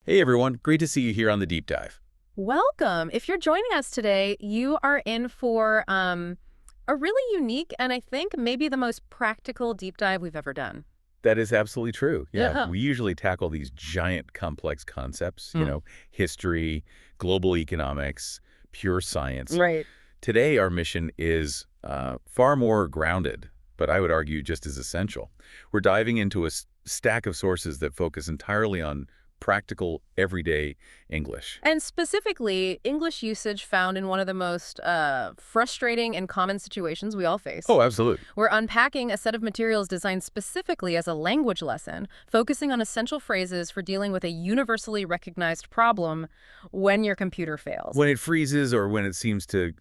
Hey everyone, great to see you here on the Deep Dive. Welcome. If you're joining us today, you are in for a really unique and I think maybe the most practical deep dive we've ever done. That is absolutely true. Yeah, Yeah. we usually tackle these giant complex concepts, Mm. history, global economics, pure science. Right. Today, our mission is far more grounded, but I would argue just as essential. We're diving into a stack of sources that focus entirely on practical, everyday English. And specifically, English usage found in one of the most frustrating and common situations we all face. Oh, absolutely. We're unpacking a set of materials designed specifically as a language lesson, focusing on essential phrases for dealing with a universally recognized problem when your computer fails. When it freezes or when it seems to,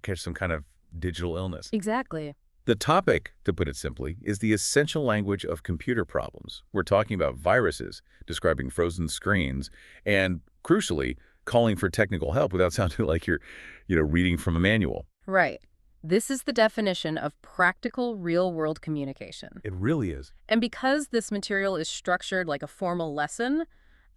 catch some kind of digital illness. Exactly. The topic, to put it simply, is the essential language of computer problems. We're talking about viruses, describing frozen screens, and crucially, calling for technical help without sounding like you're, reading from a manual. Right. This is the definition of practical real-world communication. It really is. And because this material is structured like a formal lesson,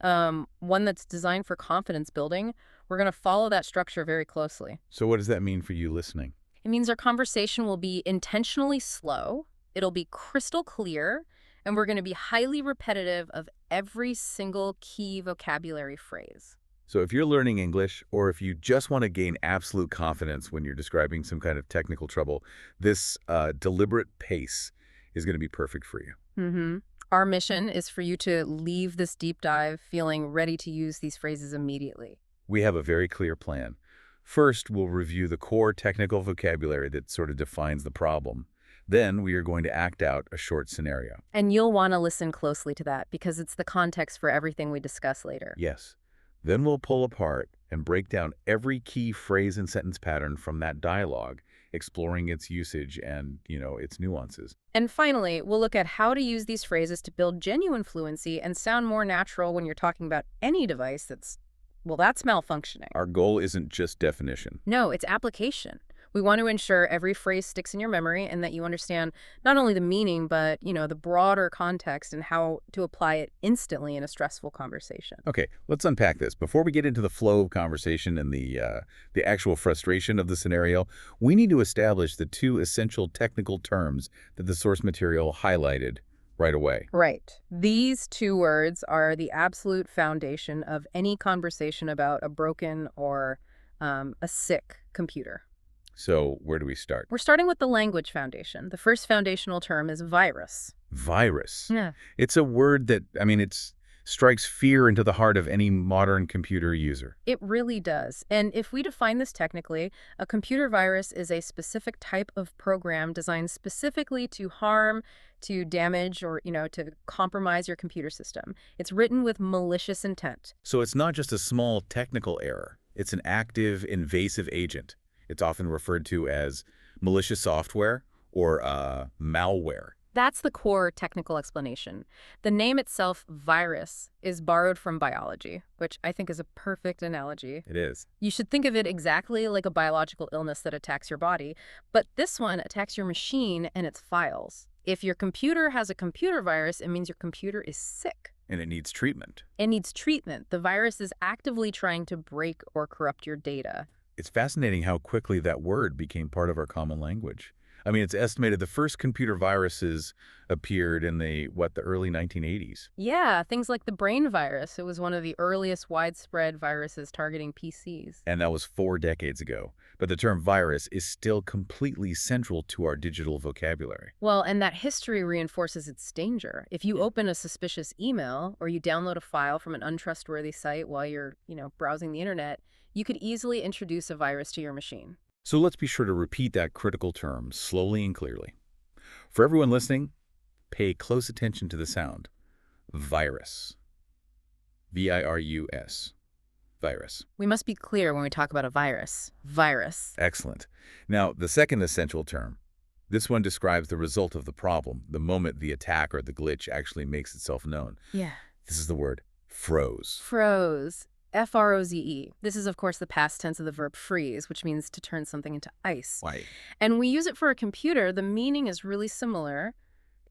one that's designed for confidence building, we're going to follow that structure very closely. So what does that mean for you listening? It means our conversation will be intentionally slow, it'll be crystal clear, and we're going to be highly repetitive of every single key vocabulary phrase. So if you're learning English, or if you just want to gain absolute confidence when you're describing some kind of technical trouble, this deliberate pace is going to be perfect for you. Mm-hmm. Our mission is for you to leave this deep dive feeling ready to use these phrases immediately. We have a very clear plan. First, we'll review the core technical vocabulary that sort of defines the problem. Then we are going to act out a short scenario. And you'll want to listen closely to that because it's the context for everything we discuss later. Yes. Then we'll pull apart and break down every key phrase and sentence pattern from that dialogue, exploring its usage and, its nuances. And finally, we'll look at how to use these phrases to build genuine fluency and sound more natural when you're talking about any device that's malfunctioning. Our goal isn't just definition. No, it's application. We want to ensure every phrase sticks in your memory and that you understand not only the meaning, but, the broader context and how to apply it instantly in a stressful conversation. Okay, let's unpack this. Before we get into the flow of conversation and the actual frustration of the scenario, we need to establish the two essential technical terms that the source material highlighted right away. Right. These two words are the absolute foundation of any conversation about a broken or a sick computer. So where do we start? We're starting with the language foundation. The first foundational term is virus. Virus. Yeah. It's a word that, it strikes fear into the heart of any modern computer user. It really does. And if we define this technically, a computer virus is a specific type of program designed specifically to harm, to damage, or, to compromise your computer system. It's written with malicious intent. So it's not just a small technical error. It's an active, invasive agent. It's often referred to as malicious software or malware. That's the core technical explanation. The name itself, virus, is borrowed from biology, which I think is a perfect analogy. It is. You should think of it exactly like a biological illness that attacks your body, but this one attacks your machine and its files. If your computer has a computer virus, it means your computer is sick. And it needs treatment. It needs treatment. The virus is actively trying to break or corrupt your data. It's fascinating how quickly that word became part of our common language. It's estimated the first computer viruses appeared in the early 1980s. Yeah, things like the brain virus. It was one of the earliest widespread viruses targeting PCs. And that was 4 decades ago. But the term virus is still completely central to our digital vocabulary. Well, and that history reinforces its danger. If you open a suspicious email or you download a file from an untrustworthy site while you're, browsing the internet, you could easily introduce a virus to your machine. So let's be sure to repeat that critical term slowly and clearly. For everyone listening, pay close attention to the sound. Virus. V-I-R-U-S. Virus. We must be clear when we talk about a virus. Virus. Excellent. Now, the second essential term. This one describes the result of the problem, the moment the attack or the glitch actually makes itself known. Yeah. This is the word froze. Froze. F-R-O-Z-E. This is, of course, the past tense of the verb freeze, which means to turn something into ice. Why? And we use it for a computer. The meaning is really similar.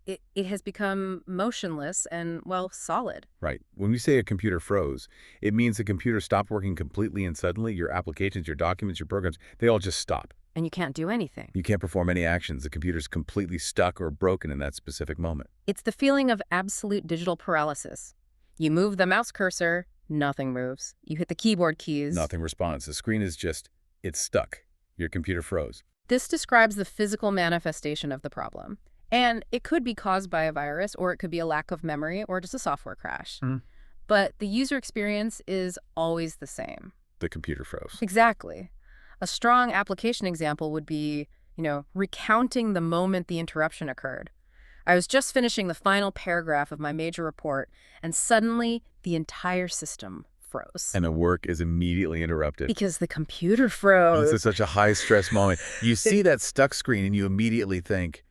it has become motionless and, well, solid. Right. When we say a computer froze, it means the computer stopped working completely and suddenly your applications, your documents, your programs, they all just stop. And you can't do anything. You can't perform any actions. The computer's completely stuck or broken in that specific moment. It's the feeling of absolute digital paralysis. You move the mouse cursor, nothing moves. You hit the keyboard keys. Nothing responds. The screen is just, it's stuck. Your computer froze. This describes the physical manifestation of the problem. And it could be caused by a virus, or it could be a lack of memory, or just a software crash. But the user experience is always the same. The computer froze. Exactly. A strong application example would be, recounting the moment the interruption occurred. I was just finishing the final paragraph of my major report, and suddenly the entire system froze. And the work is immediately interrupted. Because the computer froze. This is such a high-stress moment. You see that stuck screen and you immediately think,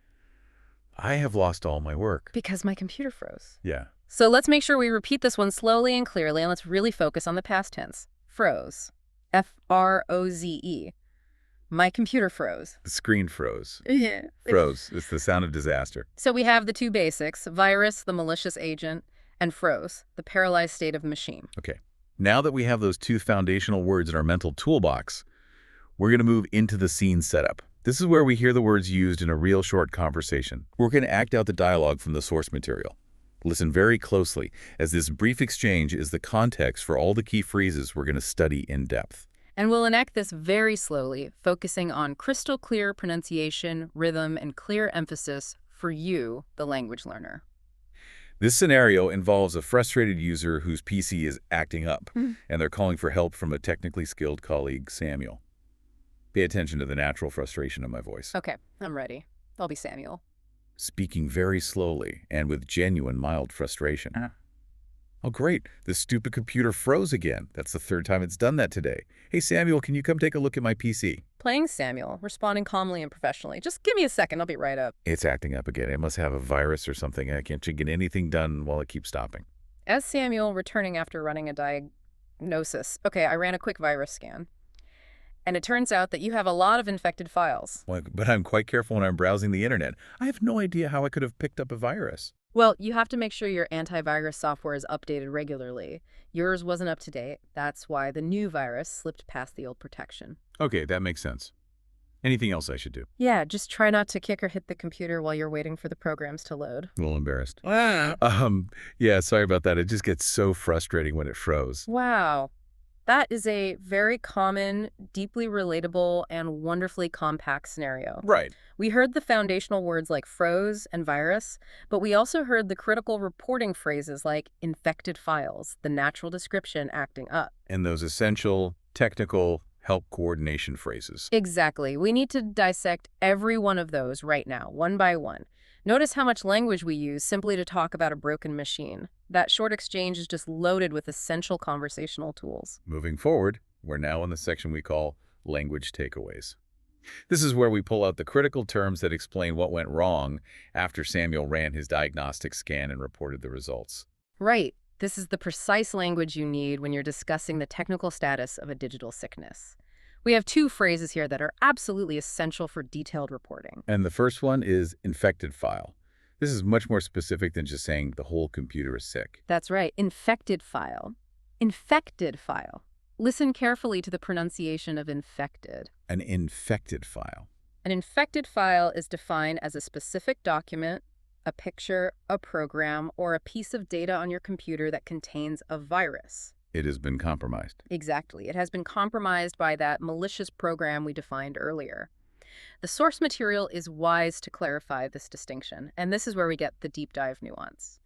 I have lost all my work. Because my computer froze. Yeah. So let's make sure we repeat this one slowly and clearly, and let's really focus on the past tense. Froze. F-R-O-Z-E. My computer froze. The screen froze. Yeah. Froze. It's the sound of disaster. So we have the two basics, virus, the malicious agent, and froze, the paralyzed state of the machine. Okay. Now that we have those two foundational words in our mental toolbox, we're going to move into the scene setup. This is where we hear the words used in a real short conversation. We're going to act out the dialogue from the source material. Listen very closely, as this brief exchange is the context for all the key phrases we're going to study in depth. And we'll enact this very slowly, focusing on crystal clear pronunciation, rhythm, and clear emphasis for you, the language learner. This scenario involves a frustrated user whose PC is acting up, and they're calling for help from a technically skilled colleague, Samuel. Pay attention to the natural frustration in my voice. Okay, I'm ready. I'll be Samuel. Speaking very slowly and with genuine mild frustration. Oh, great. The stupid computer froze again. That's the third time it's done that today. Hey, Samuel, can you come take a look at my PC? Playing Samuel, responding calmly and professionally. Just give me a second, I'll be right up. It's acting up again. It must have a virus or something. I can't get anything done while it keeps stopping. As Samuel, returning after running a diagnosis. Okay, I ran a quick virus scan. And it turns out that you have a lot of infected files. Well, but I'm quite careful when I'm browsing the internet. I have no idea how I could have picked up a virus. Well, you have to make sure your antivirus software is updated regularly. Yours wasn't up to date. That's why the new virus slipped past the old protection. Okay, that makes sense. Anything else I should do? Yeah, just try not to kick or hit the computer while you're waiting for the programs to load. A little embarrassed. Yeah, sorry about that. It just gets so frustrating when it froze. Wow. That is a very common, deeply relatable, and wonderfully compact scenario. Right. We heard the foundational words like froze and virus, but we also heard the critical reporting phrases like infected files, the natural description acting up. And those essential, technical, help coordination phrases. Exactly. We need to dissect every one of those right now, one by one. Notice how much language we use simply to talk about a broken machine. That short exchange is just loaded with essential conversational tools. Moving forward, we're now in the section we call language takeaways. This is where we pull out the critical terms that explain what went wrong after Samuel ran his diagnostic scan and reported the results. Right. This is the precise language you need when you're discussing the technical status of a digital sickness. We have two phrases here that are absolutely essential for detailed reporting. And the first one is infected file. This is much more specific than just saying the whole computer is sick. That's right. Infected file. Infected file. Listen carefully to the pronunciation of infected. An infected file. An infected file is defined as a specific document, a picture, a program, or a piece of data on your computer that contains a virus. It has been compromised. Exactly. It has been compromised by that malicious program we defined earlier. The source material is wise to clarify this distinction, and this is where we get the deep dive nuance.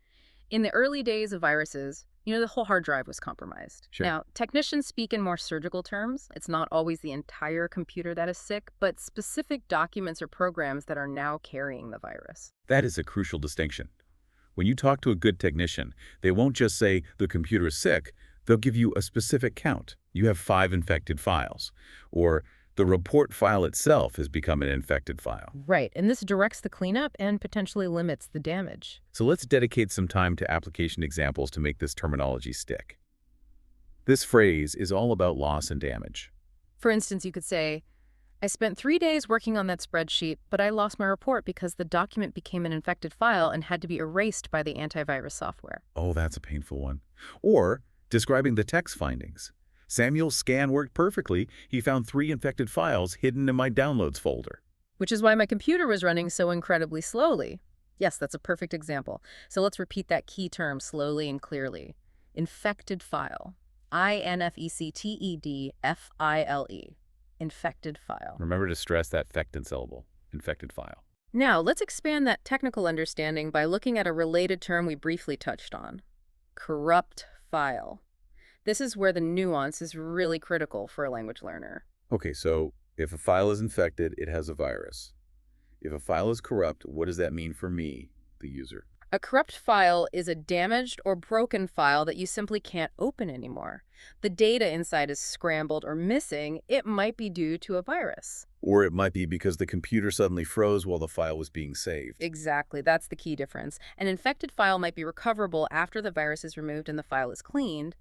In the early days of viruses, the whole hard drive was compromised. Sure. Now, technicians speak in more surgical terms. It's not always the entire computer that is sick, but specific documents or programs that are now carrying the virus. That is a crucial distinction. When you talk to a good technician, they won't just say the computer is sick. They'll give you a specific count. You have 5 infected files. Or the report file itself has become an infected file. Right, and this directs the cleanup and potentially limits the damage. So let's dedicate some time to application examples to make this terminology stick. This phrase is all about loss and damage. For instance, you could say, I spent 3 days working on that spreadsheet, but I lost my report because the document became an infected file and had to be erased by the antivirus software. Oh, that's a painful one. Or describing the text findings. Samuel's scan worked perfectly. He found 3 infected files hidden in my downloads folder. Which is why my computer was running so incredibly slowly. Yes, that's a perfect example. So let's repeat that key term slowly and clearly. Infected file. infectedfile. Infected file. Remember to stress that fectant syllable, infected file. Now, let's expand that technical understanding by looking at a related term we briefly touched on. Corrupt file. This is where the nuance is really critical for a language learner. Okay, so if a file is infected, it has a virus. If a file is corrupt, what does that mean for me, the user? A corrupt file is a damaged or broken file that you simply can't open anymore. The data inside is scrambled or missing. It might be due to a virus. Or it might be because the computer suddenly froze while the file was being saved. Exactly, that's the key difference. An infected file might be recoverable after the virus is removed and the file is cleaned,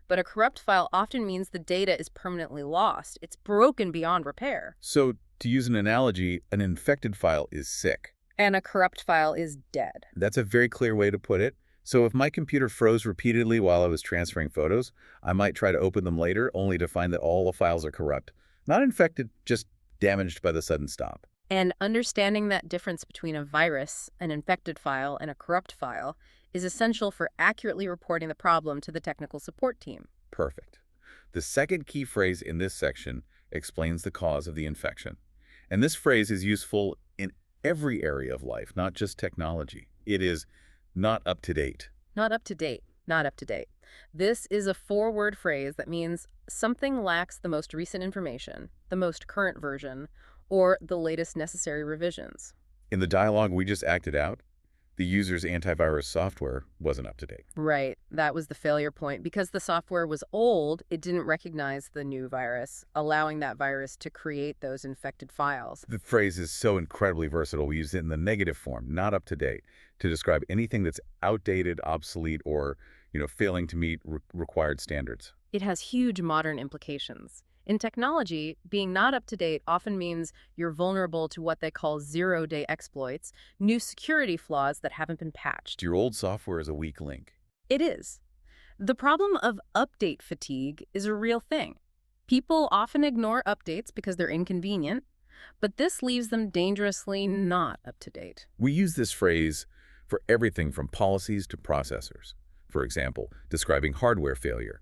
but a corrupt file often means the data is permanently lost. It's broken beyond repair. So, to use an analogy, an infected file is sick. And a corrupt file is dead. That's a very clear way to put it. So if my computer froze repeatedly while I was transferring photos, I might try to open them later only to find that all the files are corrupt. Not infected, just damaged by the sudden stop. And understanding that difference between a virus, an infected file, and a corrupt file is essential for accurately reporting the problem to the technical support team. Perfect. The second key phrase in this section explains the cause of the infection. And this phrase is useful in every area of life, not just technology. It is not up to date. Not up to date. Not up to date. This is a 4-word phrase that means something lacks the most recent information, the most current version, or the latest necessary revisions. In the dialogue we just acted out, the user's antivirus software wasn't up to date. Right. That was the failure point. Because the software was old, it didn't recognize the new virus, allowing that virus to create those infected files. The phrase is so incredibly versatile. We use it in the negative form, not up to date, to describe anything that's outdated, obsolete, or, failing to meet required standards. It has huge modern implications. In technology, being not up to date often means you're vulnerable to what they call zero-day exploits, new security flaws that haven't been patched. Your old software is a weak link. It is. The problem of update fatigue is a real thing. People often ignore updates because they're inconvenient, but this leaves them dangerously not up to date. We use this phrase for everything from policies to processors. For example, describing hardware failure.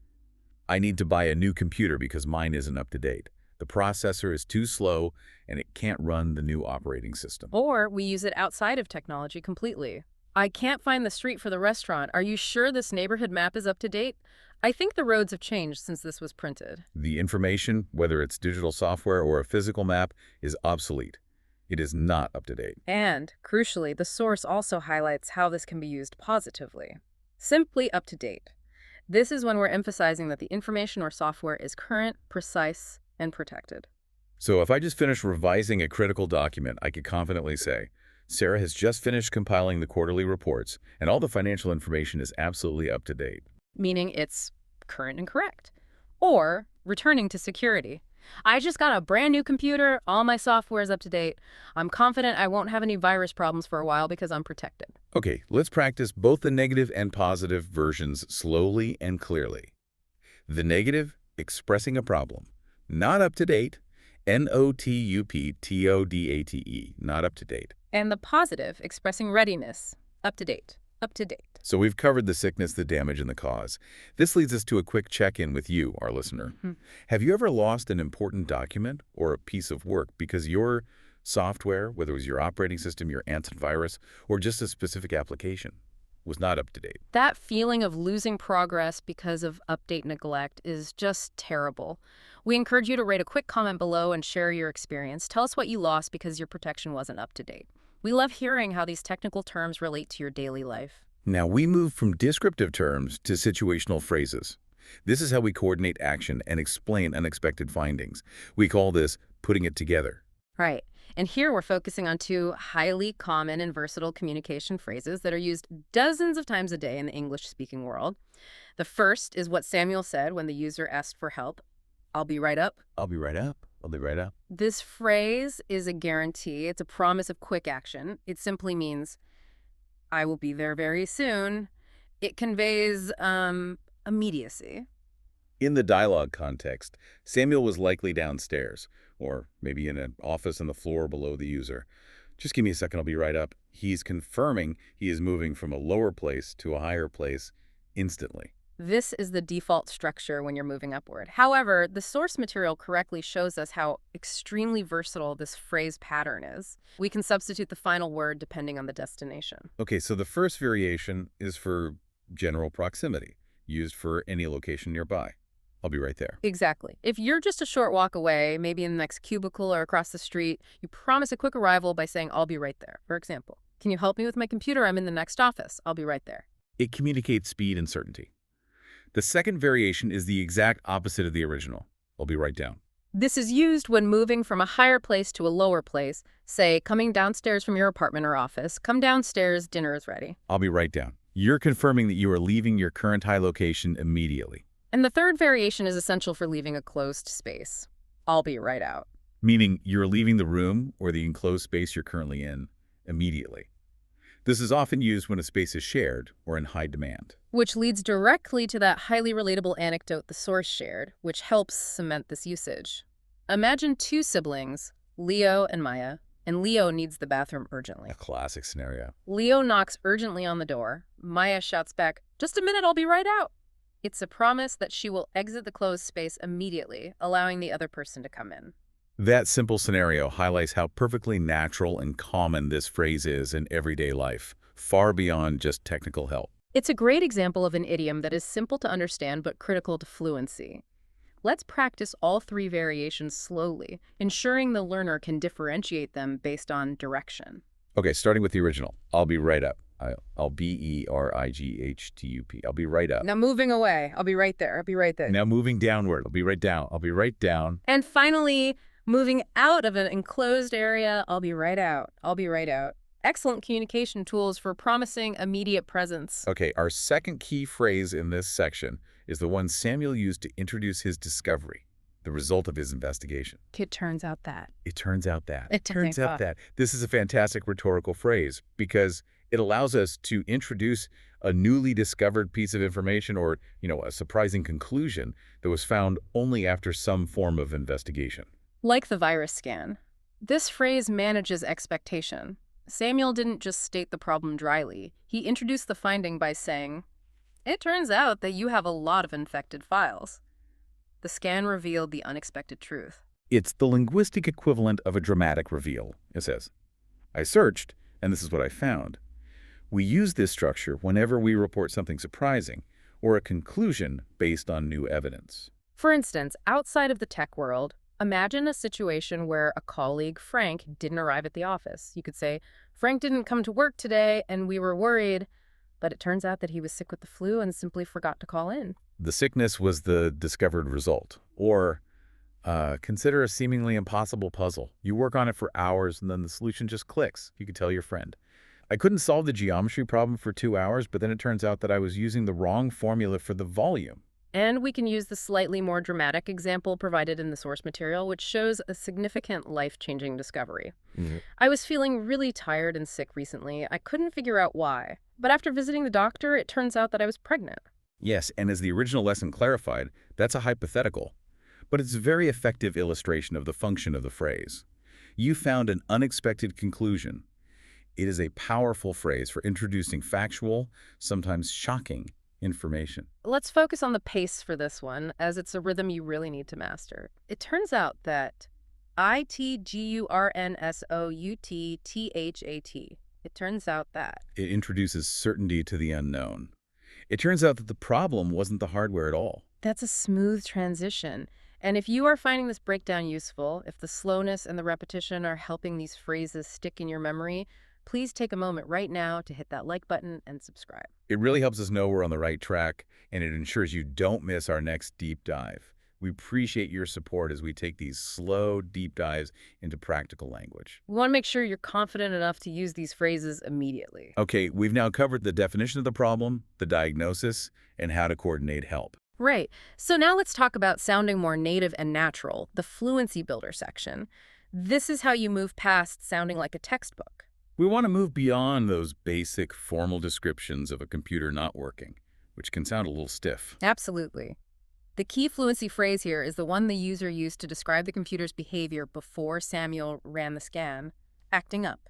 I need to buy a new computer because mine isn't up to date. The processor is too slow and it can't run the new operating system. Or we use it outside of technology completely. I can't find the street for the restaurant. Are you sure this neighborhood map is up to date? I think the roads have changed since this was printed. The information, whether it's digital software or a physical map, is obsolete. It is not up to date. And, crucially, the source also highlights how this can be used positively. Simply up to date. This is when we're emphasizing that the information or software is current, precise, and protected. So if I just finished revising a critical document, I could confidently say, Sarah has just finished compiling the quarterly reports, and all the financial information is absolutely up to date. Meaning it's current and correct. Or returning to security. I just got a brand new computer, all my software is up to date. I'm confident I won't have any virus problems for a while because I'm protected. Okay, let's practice both the negative and positive versions slowly and clearly. The negative, expressing a problem. Not up to date. N-O-T-U-P-T-O-D-A-T-E. Not up to date. And the positive, expressing readiness. Up to date. Up to date. So we've covered the sickness, the damage, and the cause. This leads us to a quick check-in with you, our listener. Have you ever lost an important document or a piece of work because your software, whether it was your operating system, your antivirus, or just a specific application, was not up to date? That feeling of losing progress because of update neglect is just terrible. We encourage you to rate a quick comment below and share your experience. Tell us what you lost because your protection wasn't up to date. We love hearing how these technical terms relate to your daily life. Now we move from descriptive terms to situational phrases. This is how we coordinate action and explain unexpected findings. We call this putting it together. Right. And here we're focusing on 2 highly common and versatile communication phrases that are used dozens of times a day in the English-speaking world. The first is what Samuel said when the user asked for help. I'll be right up. I'll be right up. I'll be right out. This phrase is a guarantee. It's a promise of quick action. It simply means, I will be there very soon. It conveys immediacy. In the dialogue context, Samuel was likely downstairs, or maybe in an office on the floor below the user. Just give me a second, I'll be right up. He's confirming he is moving from a lower place to a higher place instantly. This is the default structure when you're moving upward. However, the source material correctly shows us how extremely versatile this phrase pattern is. We can substitute the final word depending on the destination. Okay, so the first variation is for general proximity, used for any location nearby. I'll be right there. Exactly. If you're just a short walk away, maybe in the next cubicle or across the street, you promise a quick arrival by saying, I'll be right there. For example, can you help me with my computer? I'm in the next office. I'll be right there. It communicates speed and certainty. The second variation is the exact opposite of the original. I'll be right down. This is used when moving from a higher place to a lower place. Say, coming downstairs from your apartment or office. Come downstairs, dinner is ready. I'll be right down. You're confirming that you are leaving your current high location immediately. And the third variation is essential for leaving a closed space. I'll be right out. Meaning you're leaving the room or the enclosed space you're currently in immediately. This is often used when a space is shared or in high demand. Which leads directly to that highly relatable anecdote the source shared, which helps cement this usage. Imagine two siblings, Leo and Maya, and Leo needs the bathroom urgently. A classic scenario. Leo knocks urgently on the door. Maya shouts back, just a minute, I'll be right out. It's a promise that she will exit the closed space immediately, allowing the other person to come in. That simple scenario highlights how perfectly natural and common this phrase is in everyday life, far beyond just technical help. It's a great example of an idiom that is simple to understand but critical to fluency. Let's practice all three variations slowly, ensuring the learner can differentiate them based on direction. Okay, starting with the original. I'll be right up. I'll B-E-R-I-G-H-T-U-P. I'll be right up. Now moving away. I'll be right there. I'll be right there. Now moving downward. I'll be right down. I'll be right down. And finally, moving out of an enclosed area. I'll be right out. I'll be right out. Excellent communication tools for promising immediate presence. Okay, our second key phrase in this section is the one Samuel used to introduce his discovery, the result of his investigation. It turns out that. It turns out that. It turns out that. This is a fantastic rhetorical phrase because it allows us to introduce a newly discovered piece of information or, a surprising conclusion that was found only after some form of investigation. Like the virus scan, this phrase manages expectation. Samuel didn't just state the problem dryly. He introduced the finding by saying, it turns out that you have a lot of infected files. The scan revealed the unexpected truth. It's the linguistic equivalent of a dramatic reveal, it says. I searched, and this is what I found. We use this structure whenever we report something surprising or a conclusion based on new evidence. For instance, outside of the tech world, imagine a situation where a colleague, Frank, didn't arrive at the office. You could say, Frank didn't come to work today and we were worried, but it turns out that he was sick with the flu and simply forgot to call in. The sickness was the discovered result. Or consider a seemingly impossible puzzle. You work on it for hours and then the solution just clicks. You could tell your friend. I couldn't solve the geometry problem for 2 hours, but then it turns out that I was using the wrong formula for the volume. And we can use the slightly more dramatic example provided in the source material, which shows a significant life-changing discovery. I was feeling really tired and sick recently. I couldn't figure out why. But after visiting the doctor, it turns out that I was pregnant. Yes, and as the original lesson clarified, that's a hypothetical. But it's a very effective illustration of the function of the phrase. You found an unexpected conclusion. It is a powerful phrase for introducing factual, sometimes shocking, information. Let's focus on the pace for this one, as it's a rhythm you really need to master. It turns out that ITGURNSOUTTHAT. It turns out that. It introduces certainty to the unknown. It turns out that the problem wasn't the hardware at all. That's a smooth transition. And if you are finding this breakdown useful, if the slowness and the repetition are helping these phrases stick in your memory, please take a moment right now to hit that like button and subscribe. It really helps us know we're on the right track, and it ensures you don't miss our next deep dive. We appreciate your support as we take these slow, deep dives into practical language. We want to make sure you're confident enough to use these phrases immediately. Okay, we've now covered the definition of the problem, the diagnosis, and how to coordinate help. Right. So now let's talk about sounding more native and natural, the fluency builder section. This is how you move past sounding like a textbook. We want to move beyond those basic formal descriptions of a computer not working, which can sound a little stiff. Absolutely. The key fluency phrase here is the one the user used to describe the computer's behavior before Samuel ran the scan: acting up.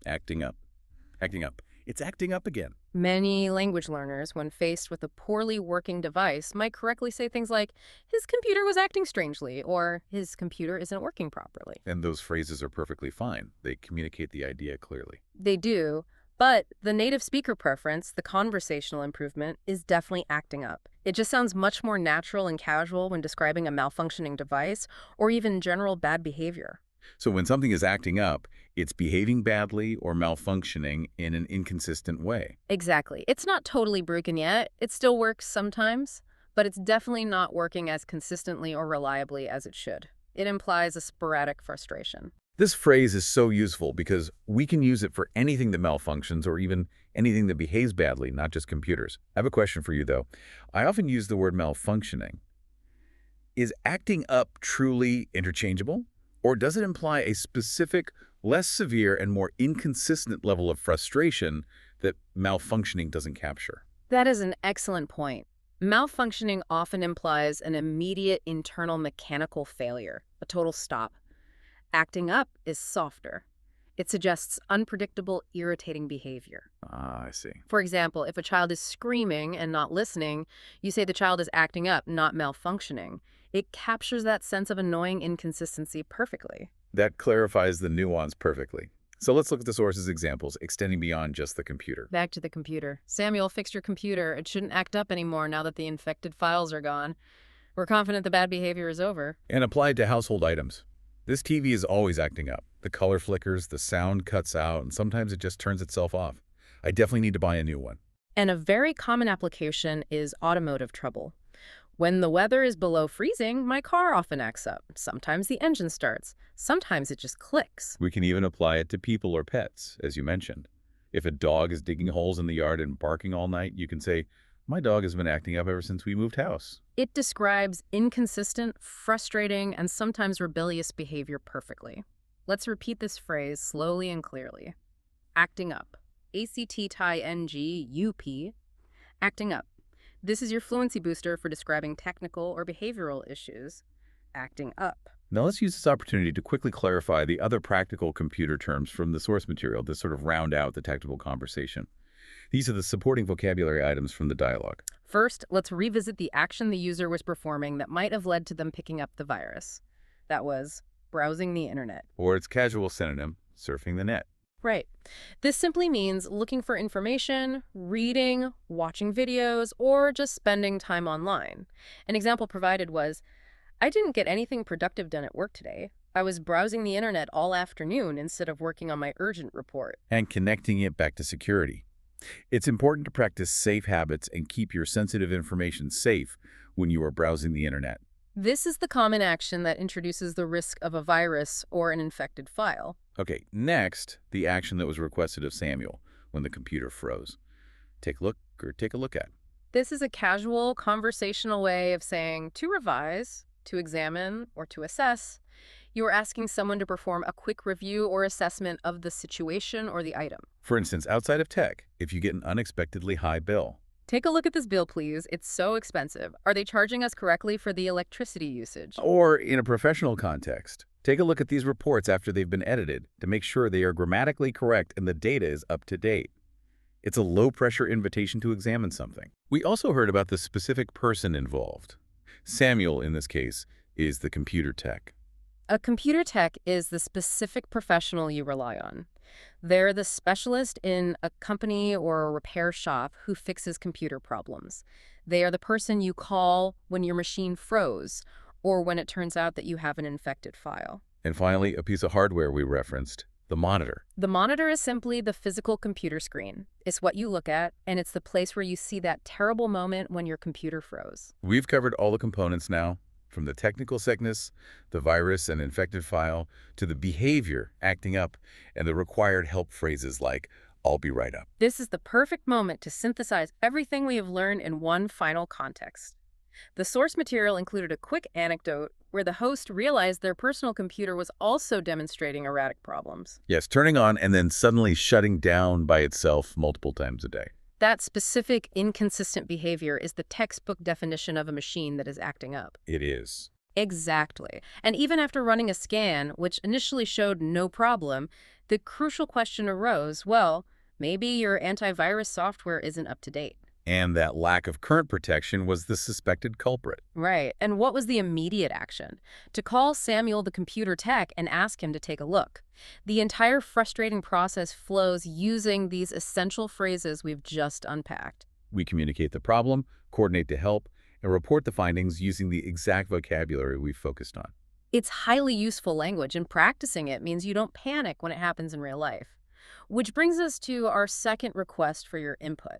Acting up. Acting up. It's acting up again. Many language learners, when faced with a poorly working device, might correctly say things like, his computer was acting strangely, or his computer isn't working properly. And those phrases are perfectly fine. They communicate the idea clearly. They do, but the native speaker preference, the conversational improvement, is definitely acting up. It just sounds much more natural and casual when describing a malfunctioning device or even general bad behavior. So when something is acting up, it's behaving badly or malfunctioning in an inconsistent way. Exactly. It's not totally broken yet. It still works sometimes, but it's definitely not working as consistently or reliably as it should. It implies a sporadic frustration. This phrase is so useful because we can use it for anything that malfunctions or even anything that behaves badly, not just computers. I have a question for you, though. I often use the word malfunctioning. Is acting up truly interchangeable? Or does it imply a specific, less severe and more inconsistent level of frustration that malfunctioning doesn't capture? That is an excellent point. Malfunctioning often implies an immediate internal mechanical failure, a total stop. Acting up is softer. It suggests unpredictable, irritating behavior. Ah, I see. For example, if a child is screaming and not listening, you say the child is acting up, not malfunctioning. It captures that sense of annoying inconsistency perfectly. That clarifies the nuance perfectly. So let's look at the source's examples, extending beyond just the computer. Back to the computer. Samuel, fix your computer. It shouldn't act up anymore now that the infected files are gone. We're confident the bad behavior is over. And applied to household items. This TV is always acting up. The color flickers, the sound cuts out, and sometimes it just turns itself off. I definitely need to buy a new one. And a very common application is automotive trouble. When the weather is below freezing, my car often acts up. Sometimes the engine starts. Sometimes it just clicks. We can even apply it to people or pets, as you mentioned. If a dog is digging holes in the yard and barking all night, you can say, my dog has been acting up ever since we moved house. It describes inconsistent, frustrating, and sometimes rebellious behavior perfectly. Let's repeat this phrase slowly and clearly. Acting up. A-C-T-I-N-G-U-P. Acting up. This is your fluency booster for describing technical or behavioral issues. Acting up. Now let's use this opportunity to quickly clarify the other practical computer terms from the source material to sort of round out the technical conversation. These are the supporting vocabulary items from the dialogue. First, let's revisit the action the user was performing that might have led to them picking up the virus. That was browsing the internet. Or its casual synonym, surfing the net. Right. This simply means looking for information, reading, watching videos, or just spending time online. An example provided was, I didn't get anything productive done at work today. I was browsing the internet all afternoon instead of working on my urgent report. And connecting it back to security. It's important to practice safe habits and keep your sensitive information safe when you are browsing the internet. This is the common action that introduces the risk of a virus or an infected file. Okay, next, the action that was requested of Samuel when the computer froze. Take a look at. This is a casual, conversational way of saying to revise, to examine, or to assess. You are asking someone to perform a quick review or assessment of the situation or the item. For instance, outside of tech, if you get an unexpectedly high bill. Take a look at this bill, please. It's so expensive. Are they charging us correctly for the electricity usage? Or in a professional context, take a look at these reports after they've been edited to make sure they are grammatically correct and the data is up to date. It's a low-pressure invitation to examine something. We also heard about the specific person involved. Samuel, in this case, is the computer tech. A computer tech is the specific professional you rely on. They're the specialist in a company or a repair shop who fixes computer problems. They are the person you call when your machine froze or when it turns out that you have an infected file. And finally, a piece of hardware we referenced, the monitor. The monitor is simply the physical computer screen. It's what you look at, and it's the place where you see that terrible moment when your computer froze. We've covered all the components now, from the technical sickness, the virus and infected file, to the behavior acting up, and the required help phrases like, I'll be right up. This is the perfect moment to synthesize everything we have learned in one final context. The source material included a quick anecdote where the host realized their personal computer was also demonstrating erratic problems. Yes, turning on and then suddenly shutting down by itself multiple times a day. That specific inconsistent behavior is the textbook definition of a machine that is acting up. It is. Exactly. And even after running a scan, which initially showed no problem, the crucial question arose, well, maybe your antivirus software isn't up to date. And that lack of current protection was the suspected culprit. Right. And what was the immediate action? To call Samuel the computer tech and ask him to take a look. The entire frustrating process flows using these essential phrases we've just unpacked. We communicate the problem, coordinate the help, and report the findings using the exact vocabulary we've focused on. It's highly useful language, and practicing it means you don't panic when it happens in real life. Which brings us to our second request for your input.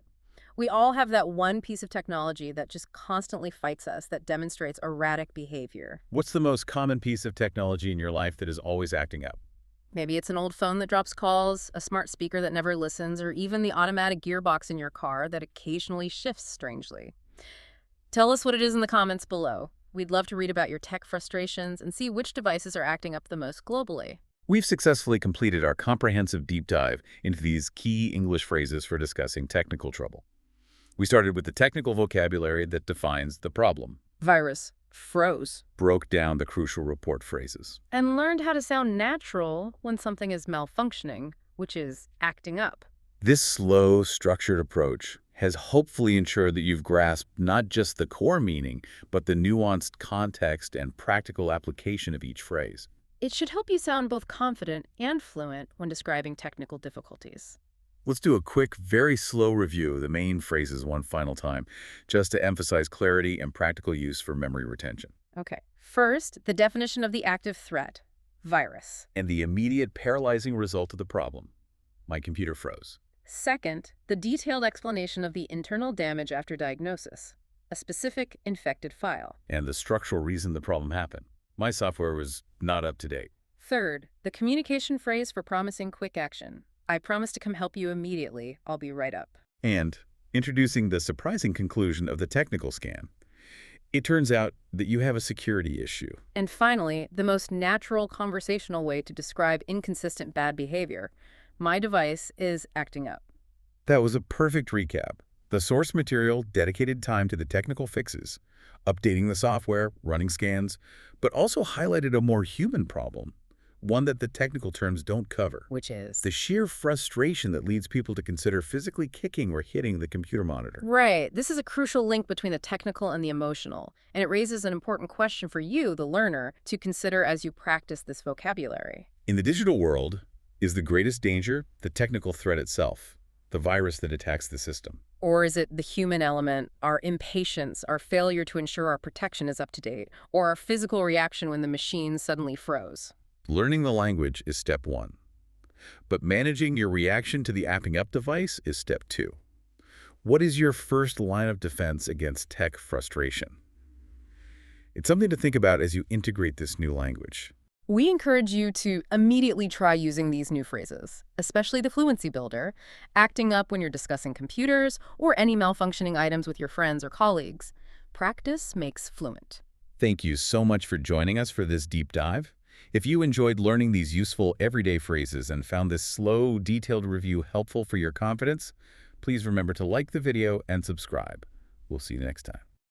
We all have that one piece of technology that just constantly fights us, that demonstrates erratic behavior. What's the most common piece of technology in your life that is always acting up? Maybe it's an old phone that drops calls, a smart speaker that never listens, or even the automatic gearbox in your car that occasionally shifts strangely. Tell us what it is in the comments below. We'd love to read about your tech frustrations and see which devices are acting up the most globally. We've successfully completed our comprehensive deep dive into these key English phrases for discussing technical trouble. We started with the technical vocabulary that defines the problem, Virus. Froze. broke down the crucial report phrases, And learned how to sound natural when something is malfunctioning, which is acting up. This slow, structured approach has hopefully ensured that you've grasped not just the core meaning, but the nuanced context and practical application of each phrase. It should help you sound both confident and fluent when describing technical difficulties. Let's do a quick, very slow review of the main phrases one final time, just to emphasize clarity and practical use for memory retention. Okay. First, the definition of the active threat. Virus. And the immediate paralyzing result of the problem. My computer froze. Second, the detailed explanation of the internal damage after diagnosis. A specific infected file. And the structural reason the problem happened. My software was not up to date. Third, the communication phrase for promising quick action. I promise to come help you immediately. I'll be right up. And introducing the surprising conclusion of the technical scan. It turns out that you have a security issue. And finally, the most natural conversational way to describe inconsistent bad behavior. My device is acting up. That was a perfect recap. The source material dedicated time to the technical fixes, updating the software, running scans, but also highlighted a more human problem, one that the technical terms don't cover. Which is? The sheer frustration that leads people to consider physically kicking or hitting the computer monitor. Right. This is a crucial link between the technical and the emotional, and it raises an important question for you, the learner, to consider as you practice this vocabulary. In the digital world, is the greatest danger the technical threat itself, the virus that attacks the system? Or is it the human element, our impatience, our failure to ensure our protection is up to date, or our physical reaction when the machine suddenly froze? Learning the language is step one, but managing your reaction to the apping up device is step two. What is your first line of defense against tech frustration? It's something to think about as you integrate this new language. We encourage you to immediately try using these new phrases, especially the Fluency Builder, acting up when you're discussing computers or any malfunctioning items with your friends or colleagues. Practice makes fluent. Thank you so much for joining us for this deep dive. If you enjoyed learning these useful everyday phrases and found this slow, detailed review helpful for your confidence, please remember to like the video and subscribe. We'll see you next time.